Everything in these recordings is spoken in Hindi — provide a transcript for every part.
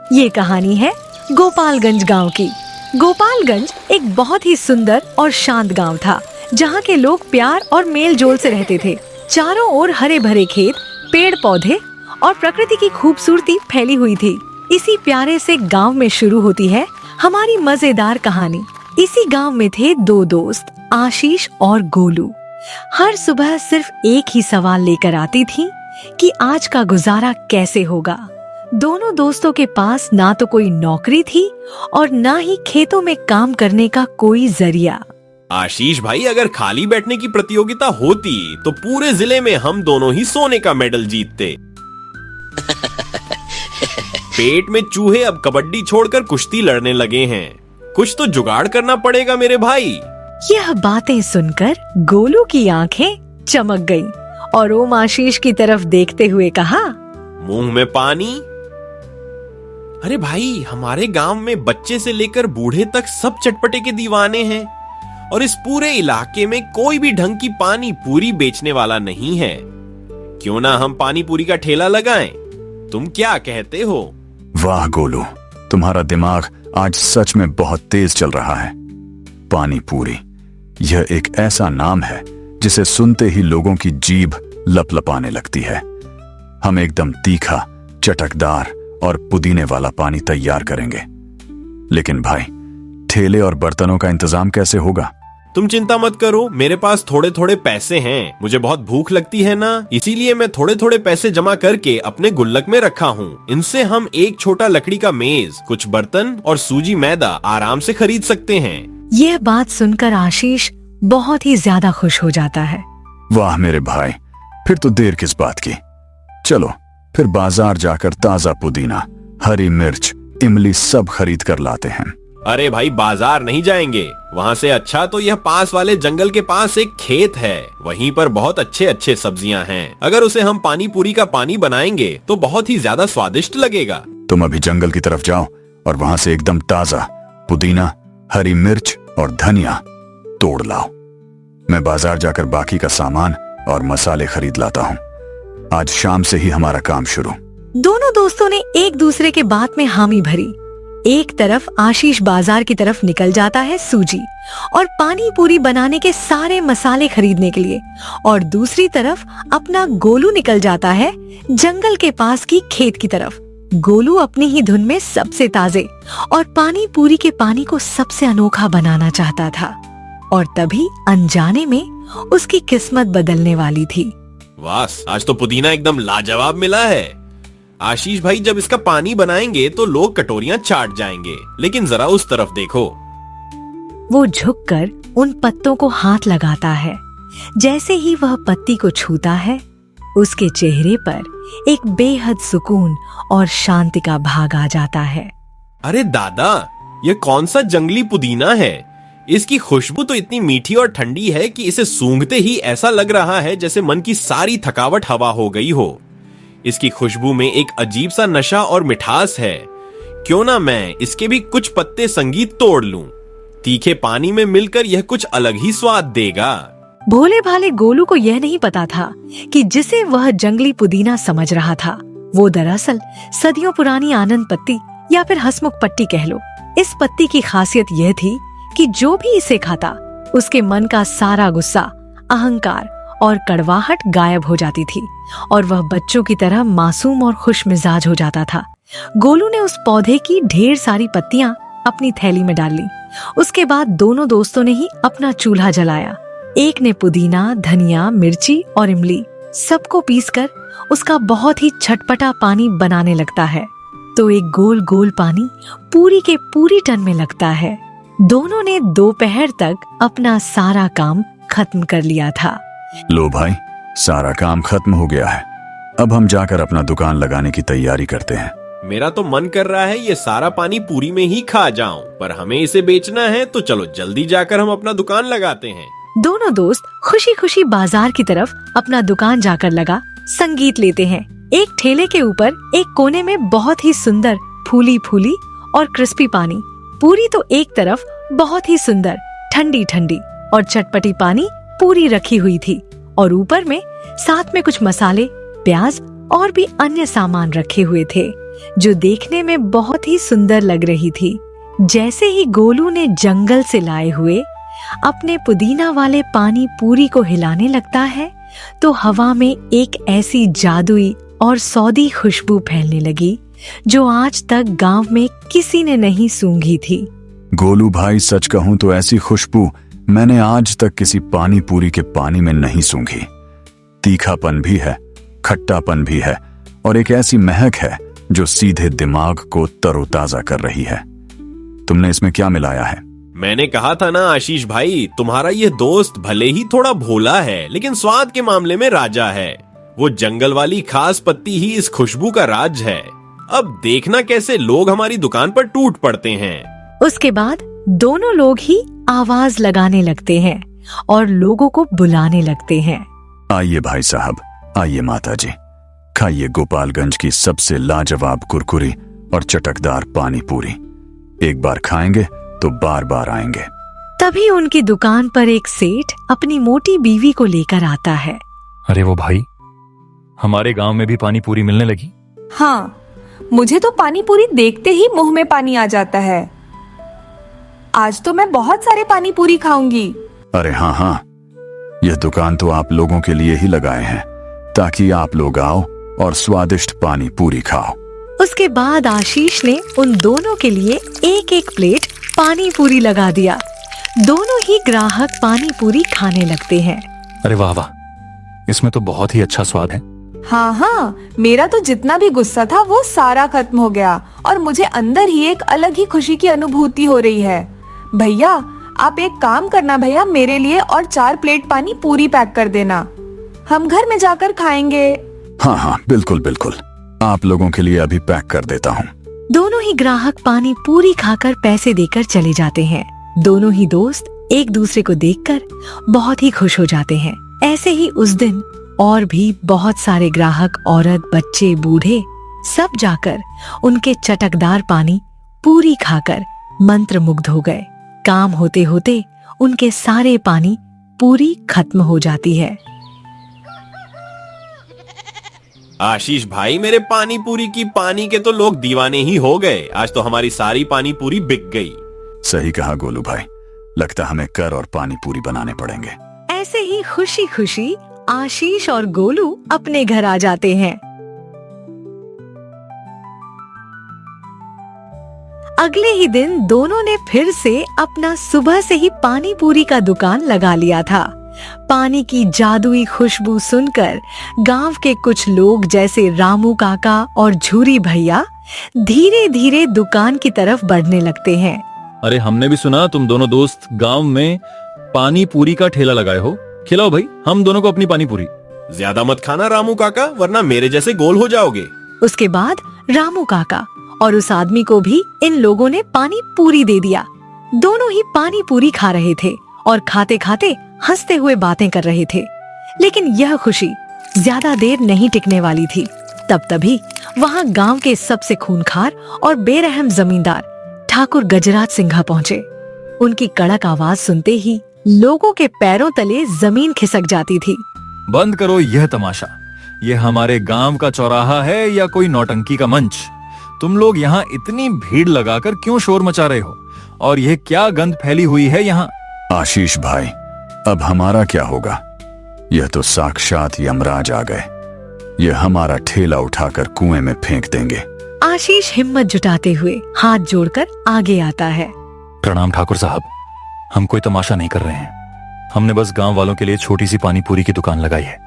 ये कहानी है गोपालगंज गांव की। गोपालगंज एक बहुत ही सुंदर और शांत गांव था, जहां के लोग प्यार और मेल जोल से रहते थे। चारों ओर हरे भरे खेत, पेड़ पौधे और प्रकृति की खूबसूरती फैली हुई थी। इसी प्यारे से गांव में शुरू होती है हमारी मजेदार कहानी। इसी गांव में थे दो दोस्त, आशीष और गोलू। हर सुबह सिर्फ एक ही सवाल लेकर आती थी कि आज का गुजारा कैसे होगा। दोनों दोस्तों के पास ना तो कोई नौकरी थी और ना ही खेतों में काम करने का कोई जरिया। आशीष भाई, अगर खाली बैठने की प्रतियोगिता होती तो पूरे जिले में हम दोनों ही सोने का मेडल जीतते। पेट में चूहे अब कबड्डी छोड़कर कुश्ती लड़ने लगे हैं। कुछ तो जुगाड़ करना पड़ेगा मेरे भाई। यह बातें सुनकर गोलू की आंखें चमक गईं और ओम आशीष की तरफ देखते हुए कहा, मुंह में पानी। अरे भाई, हमारे गांव में बच्चे से लेकर बूढ़े तक सब चटपटे के दीवाने हैं और इस पूरे इलाके में कोई भी ढंग की पानी पूरी बेचने वाला नहीं है। क्यों ना हम पानी पूरी का ठेला लगाएं? तुम क्या कहते हो? वाह गोलू, तुम्हारा दिमाग आज सच में बहुत तेज चल रहा है। पानी पूरी, यह एक ऐसा नाम है जिसे सुनते ही लोगों की जीभ लपलपाने लगती है। हम एकदम तीखा, चटकदार और पुदीने वाला पानी तैयार करेंगे। लेकिन भाई, ठेले और बर्तनों का इंतजाम कैसे होगा? तुम चिंता मत करो, मेरे पास थोड़े थोड़े पैसे हैं। मुझे बहुत भूख लगती है ना, इसीलिए मैं थोड़े थोड़े पैसे जमा करके अपने गुल्लक में रखा हूँ। इनसे हम एक छोटा लकड़ी का मेज, कुछ बर्तन और सूजी मैदा आराम से खरीद सकते हैं। यह बात सुनकर आशीष बहुत ही ज्यादा खुश हो जाता है। वाह मेरे भाई, फिर तो देर किस बात की। चलो फिर बाजार जाकर ताजा पुदीना, हरी मिर्च, इमली सब खरीद कर लाते हैं। अरे भाई, बाजार नहीं जाएंगे। वहाँ से अच्छा तो यह पास वाले जंगल के पास एक खेत है, वहीं पर बहुत अच्छे अच्छे सब्जियां हैं। अगर उसे हम पानी पूरी का पानी बनाएंगे तो बहुत ही ज्यादा स्वादिष्ट लगेगा। तुम अभी जंगल की तरफ जाओ और वहाँ से एकदम ताजा पुदीना, हरी मिर्च और धनिया तोड़ लाओ। मैं बाजार जाकर बाकी का सामान और मसाले खरीद लाता हूँ। आज शाम से ही हमारा काम शुरू। दोनों दोस्तों ने एक दूसरे के बात में हामी भरी। एक तरफ आशीष बाजार की तरफ निकल जाता है सूजी और पानी पूरी बनाने के सारे मसाले खरीदने के लिए, और दूसरी तरफ अपना गोलू निकल जाता है जंगल के पास की खेत की तरफ। गोलू अपनी ही धुन में सबसे ताजे और पानी पूरी के पानी को सबसे अनोखा बनाना चाहता था, और तभी अनजाने में उसकी किस्मत बदलने वाली थी। वाह, आज तो पुदीना एकदम लाजवाब मिला है। आशीष भाई, जब इसका पानी बनाएंगे तो लोग कटोरियां चाट जाएंगे, लेकिन जरा उस तरफ देखो। वो झुककर उन पत्तों को हाथ लगाता है। जैसे ही वह पत्ती को छूता है, उसके चेहरे पर एक बेहद सुकून और शांति का भाग आ जाता है। अरे दादा, ये कौन सा जंगली पुदीना है? इसकी खुशबू तो इतनी मीठी और ठंडी है कि इसे सूंघते ही ऐसा लग रहा है जैसे मन की सारी थकावट हवा हो गई हो। इसकी खुशबू में एक अजीब सा नशा और मिठास है। क्यों ना मैं इसके भी कुछ पत्ते संगीत तोड़ लूं? तीखे पानी में मिलकर यह कुछ अलग ही स्वाद देगा। भोले भाले गोलू को यह नहीं पता था कि जिसे वह जंगली पुदीना समझ रहा था, वो दरअसल सदियों पुरानी आनंद पत्ती या फिर हंसमुख पट्टी कह लो। इस पत्ती की खासियत यह थी कि जो भी इसे खाता, उसके मन का सारा गुस्सा, अहंकार और कड़वाहट गायब हो जाती थी और वह बच्चों की तरह मासूम और खुश मिजाज हो जाता था। गोलू ने उस पौधे की ढेर सारी पत्तियां अपनी थैली में डाल ली। उसके बाद दोनों दोस्तों ने ही अपना चूल्हा जलाया। एक ने पुदीना, धनिया, मिर्ची और इमली सबको पीसकर उसका बहुत ही चटपटा पानी बनाने लगता है, तो एक गोल गोल पानी पूरी के पूरी टन में लगता है। दोनों ने दोपहर तक अपना सारा काम खत्म कर लिया था। लो भाई, सारा काम खत्म हो गया है। अब हम जाकर अपना दुकान लगाने की तैयारी करते हैं। मेरा तो मन कर रहा है ये सारा पानी पूरी में ही खा जाऊं, पर हमें इसे बेचना है, तो चलो जल्दी जाकर हम अपना दुकान लगाते हैं। दोनों दोस्त खुशी खुशी बाजार की तरफ अपना दुकान जाकर लगा संगीत लेते हैं। एक ठेले के ऊपर एक कोने में बहुत ही सुंदर फूली फूली और क्रिस्पी पानी पूरी, तो एक तरफ बहुत ही सुंदर ठंडी ठंडी और चटपटी पानी पूरी रखी हुई थी, और ऊपर में साथ में कुछ मसाले, प्याज और भी अन्य सामान रखे हुए थे। जो देखने में बहुत ही सुंदर लग रही थी। जैसे ही गोलू ने जंगल से लाए हुए अपने पुदीना वाले पानी पूरी को हिलाने लगता है तो हवा में एक ऐसी जादुई और सौदी खुशबू फैलने लगी जो आज तक गांव में किसी ने नहीं सूंघी थी। गोलू भाई, सच कहूं तो ऐसी खुशबू मैंने आज तक किसी पानी पूरी के पानी में नहीं सूंघी। तीखापन भी है, खट्टापन भी है और एक ऐसी महक है जो सीधे दिमाग को तरोताजा कर रही है। तुमने इसमें क्या मिलाया है? मैंने कहा था ना आशीष भाई, तुम्हारा ये दोस्त भले ही थोड़ा भोला है लेकिन स्वाद के मामले में राजा है। वो जंगल वाली खास पत्ती ही इस खुशबू का राज है। अब देखना कैसे लोग हमारी दुकान पर टूट पड़ते हैं। उसके बाद दोनों लोग ही आवाज लगाने लगते हैं और लोगों को बुलाने लगते हैं। आइए भाई साहब, आइए माता जी, खाइए गोपालगंज की सबसे लाजवाब कुरकुरी और चटकदार पानी पूरी। एक बार खाएंगे तो बार बार आएंगे। तभी उनकी दुकान पर एक सेठ अपनी मोटी बीवी को लेकर आता है। अरे वो भाई, हमारे गांव में भी पानी पूरी मिलने लगी। हाँ, मुझे तो पानी पूरी देखते ही मुंह में पानी आ जाता है। आज तो मैं बहुत सारे पानी पूरी खाऊंगी। अरे हाँ हाँ, यह दुकान तो आप लोगों के लिए ही लगाए हैं ताकि आप लोग आओ और स्वादिष्ट पानी पूरी खाओ। उसके बाद आशीष ने उन दोनों के लिए एक एक प्लेट पानी पूरी लगा दिया। दोनों ही ग्राहक पानी पूरी खाने लगते हैं। अरे वाह वाह, इसमें तो बहुत ही अच्छा स्वाद है। हाँ हाँ, मेरा तो जितना भी गुस्सा था वो सारा खत्म हो गया और मुझे अंदर ही एक अलग ही खुशी की अनुभूति हो रही है। भैया, आप एक काम करना भैया, मेरे लिए और 4 प्लेट पानी पूरी पैक कर देना, हम घर में जाकर खाएंगे। हाँ हाँ, बिल्कुल बिल्कुल, आप लोगों के लिए अभी पैक कर देता हूँ। दोनों ही ग्राहक पानी पूरी खाकर पैसे देकर चले जाते हैं। दोनों ही दोस्त एक दूसरे को देखकर बहुत ही खुश हो जाते हैं। ऐसे ही उस दिन और भी बहुत सारे ग्राहक, औरत, बच्चे, बूढ़े सब जाकर उनके चटकदार पानी पूरी खाकर मंत्रमुग्ध हो गए। काम होते होते उनके सारे पानी पूरी खत्म हो जाती है। आशीष भाई, मेरे पानी पूरी की पानी के तो लोग दीवाने ही हो गए। आज तो हमारी सारी पानी पूरी बिक गई। सही कहा गोलू भाई, लगता हमें कर और पानी पूरी बनाने पड़ेंगे। ऐसे ही खुशी खुशी आशीष और गोलू अपने घर आ जाते हैं। अगले ही दिन दोनों ने फिर से अपना सुबह से ही पानी पूरी का दुकान लगा लिया था। पानी की जादुई खुशबू सुनकर गांव के कुछ लोग जैसे रामू काका और झूरी भैया धीरे धीरे दुकान की तरफ बढ़ने लगते हैं। अरे हमने भी सुना तुम दोनों दोस्त गांव में पानी पूरी का ठेला लगाए हो। खिलाओ भाई हम दोनों को अपनी पानी पूरी। ज्यादा मत खाना रामू काका, वरना मेरे जैसे गोल हो जाओगे। उसके बाद रामू काका और उस आदमी को भी इन लोगों ने पानी पूरी दे दिया। दोनों ही पानी पूरी खा रहे थे और खाते खाते हंसते हुए बातें कर रहे थे। लेकिन यह खुशी ज्यादा देर नहीं टिकने वाली थी। तभी वहाँ गांव के सबसे खूंखार और बेरहम जमींदार ठाकुर गजराज सिंघा पहुँचे। उनकी कड़क आवाज सुनते ही लोगों के पैरों तले जमीन खिसक जाती थी। बंद करो यह तमाशा। यह हमारे गांव का चौराहा है या कोई नौटंकी का मंच? तुम लोग यहाँ इतनी भीड़ लगाकर क्यों शोर मचा रहे हो? और यह क्या गंद फैली हुई है यहाँ? आशीष भाई, अब हमारा क्या होगा? यह तो साक्षात यमराज आ गए। यह हमारा ठेला उठाकर कुएं में फेंक देंगे। आशीष हिम्मत जुटाते हुए हाथ जोड़कर आगे आता है। प्रणाम ठाकुर साहब, हम कोई तमाशा नहीं कर रहे हैं। हमने बस गांव वालों के लिए छोटी सी पानी पूरी की दुकान लगाई है।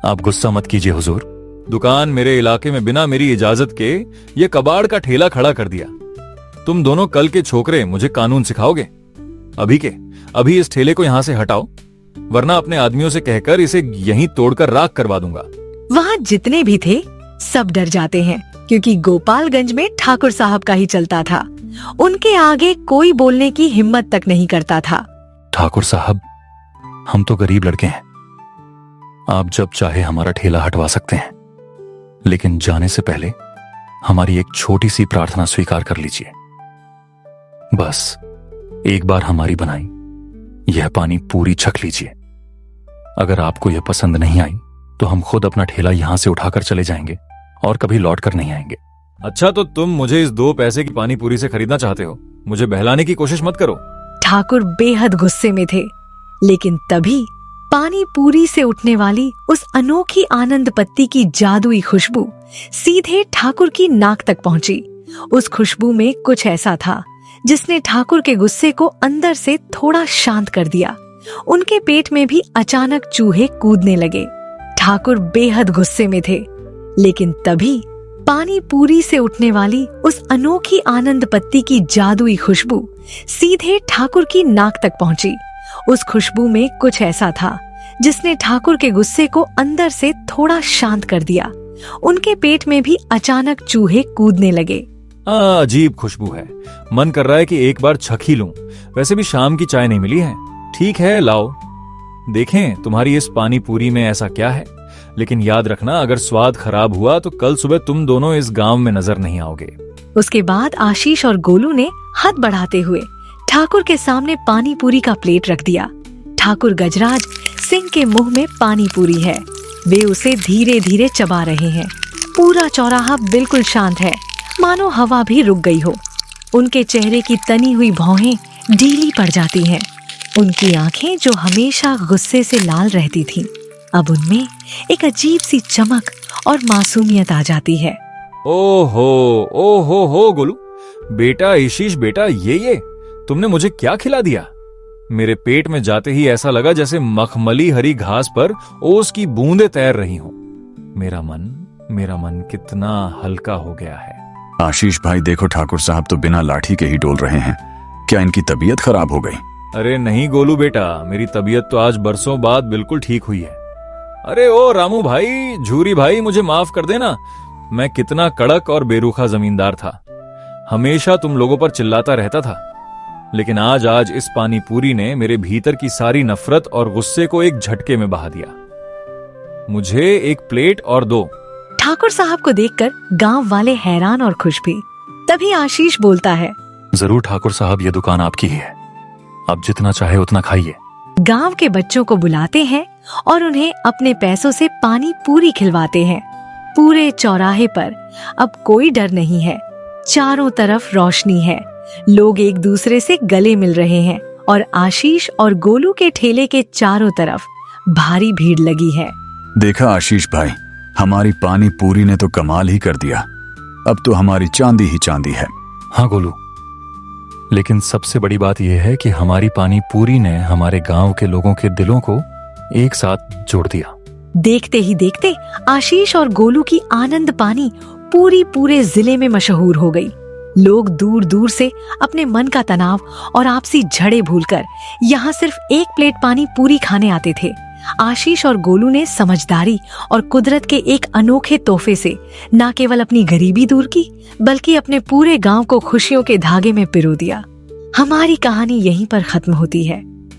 आप गुस्सा मत कीजिए हुजूर। दुकान मेरे इलाके में बिना मेरी इजाजत के ये कबाड़ का ठेला खड़ा कर दिया। तुम दोनों कल के छोकरे मुझे कानून सिखाओगे? अभी इस ठेले को यहाँ से हटाओ, वरना अपने आदमियों से कहकर इसे यहीं तोड़कर राख करवा दूंगा। वहाँ जितने भी थे सब डर जाते हैं, क्योंकि गोपालगंज में ठाकुर साहब का ही चलता था। उनके आगे कोई बोलने की हिम्मत तक नहीं करता था। ठाकुर साहब, हम तो गरीब लड़के हैं। आप जब चाहे हमारा ठेला हटवा सकते हैं, लेकिन जाने से पहले हमारी एक छोटी सी प्रार्थना स्वीकार कर लीजिए। बस एक बार हमारी बनाई यह पानी पूरी चख लीजिए। अगर आपको यह पसंद नहीं आई तो हम खुद अपना ठेला यहां से उठाकर चले जाएंगे और कभी लौट कर नहीं आएंगे। अच्छा, तो तुम मुझे इस 2 पैसे की पानी पूरी से खरीदना चाहते हो? मुझे बहलाने की कोशिश मत करो। ठाकुर बेहद गुस्से में थे, लेकिन तभी पानी पूरी से उठने वाली उस अनोखी आनंद पत्ती की जादुई खुशबू सीधे ठाकुर की नाक तक पहुंची। उस खुशबू में कुछ ऐसा था जिसने ठाकुर के गुस्से को अंदर से थोड़ा शांत कर दिया। उनके पेट में भी अचानक चूहे कूदने लगे। ठाकुर बेहद गुस्से में थे, लेकिन तभी पानी पूरी से उठने वाली उस अनोखी आनंद पत्ती की जादुई खुशबू सीधे ठाकुर की नाक तक पहुंची। उस खुशबू में कुछ ऐसा था जिसने ठाकुर के गुस्से को अंदर से थोड़ा शांत कर दिया। उनके पेट में भी अचानक चूहे कूदने लगे। अजीब खुशबू है, मन कर रहा है कि एक बार छक ही लूं। वैसे भी शाम की चाय नहीं मिली है। ठीक है, लाओ देखें तुम्हारी इस पानी पूरी में ऐसा क्या है। लेकिन याद रखना, अगर स्वाद खराब हुआ तो कल सुबह तुम दोनों इस गांव में नजर नहीं आओगे। उसके बाद आशीष और गोलू ने हाथ बढ़ाते हुए ठाकुर के सामने पानी पूरी का प्लेट रख दिया। ठाकुर गजराज सिंह के मुंह में पानी पूरी है। वे उसे धीरे धीरे चबा रहे हैं। पूरा चौराहा बिल्कुल शांत है, मानो हवा भी रुक गई हो। उनके चेहरे की तनी हुई भौहें ढीली पड़ जाती हैं। उनकी आंखें जो हमेशा गुस्से से लाल रहती थीं, अब उनमें एक अजीब सी चमक और मासूमियत आ जाती है। ओहो हो गोलू बेटा, आशीष बेटा, ये तुमने मुझे क्या खिला दिया? मेरे पेट में जाते ही ऐसा लगा जैसे मखमली हरी घास पर ओस की बूंदें तैर रही हों। मेरा मन कितना हल्का हो गया है। आशीष भाई देखो, ठाकुर साहब तो बिना लाठी के ही डोल रहे हैं। क्या इनकी तबीयत खराब हो गई? अरे नहीं गोलू बेटा, मेरी तबीयत तो आज बरसों बाद बिल्कुल ठीक हुई है। अरे ओ रामू भाई, झूरी भाई, मुझे माफ कर देना। मैं कितना कड़क और बेरुखा जमींदार था, हमेशा तुम लोगों पर चिल्लाता रहता था। लेकिन आज इस पानी पूरी ने मेरे भीतर की सारी नफरत और गुस्से को एक झटके में बहा दिया। मुझे एक प्लेट और दो। ठाकुर साहब को देखकर गांव वाले हैरान और खुश भी। तभी आशीष बोलता है, जरूर ठाकुर साहब, ये दुकान आपकी ही है। आप जितना चाहे उतना खाइए। गांव के बच्चों को बुलाते हैं और उन्हें अपने पैसों से पानी पूरी खिलवाते हैं। पूरे चौराहे पर अब कोई डर नहीं है। चारों तरफ रोशनी है, लोग एक दूसरे से गले मिल रहे हैं और आशीष और गोलू के ठेले के चारों तरफ भारी भीड़ लगी है। देखा आशीष भाई, हमारी पानी पूरी ने तो कमाल ही कर दिया। अब तो हमारी चांदी ही चांदी है। हाँ गोलू, लेकिन सबसे बड़ी बात यह है कि हमारी पानी पूरी ने हमारे गांव के लोगों के दिलों को एक साथ जोड़ दिया। देखते ही देखते आशीष और गोलू की आनंद पानी पूरी पूरे जिले में मशहूर हो गई। लोग दूर दूर से अपने मन का तनाव और आपसी झड़े भूलकर यहाँ सिर्फ एक प्लेट पानी पूरी खाने आते थे। आशीष और गोलू ने समझदारी और कुदरत के एक अनोखे तोहफे से न केवल अपनी गरीबी दूर की, बल्कि अपने पूरे गांव को खुशियों के धागे में पिरो दिया। हमारी कहानी यहीं पर खत्म होती है।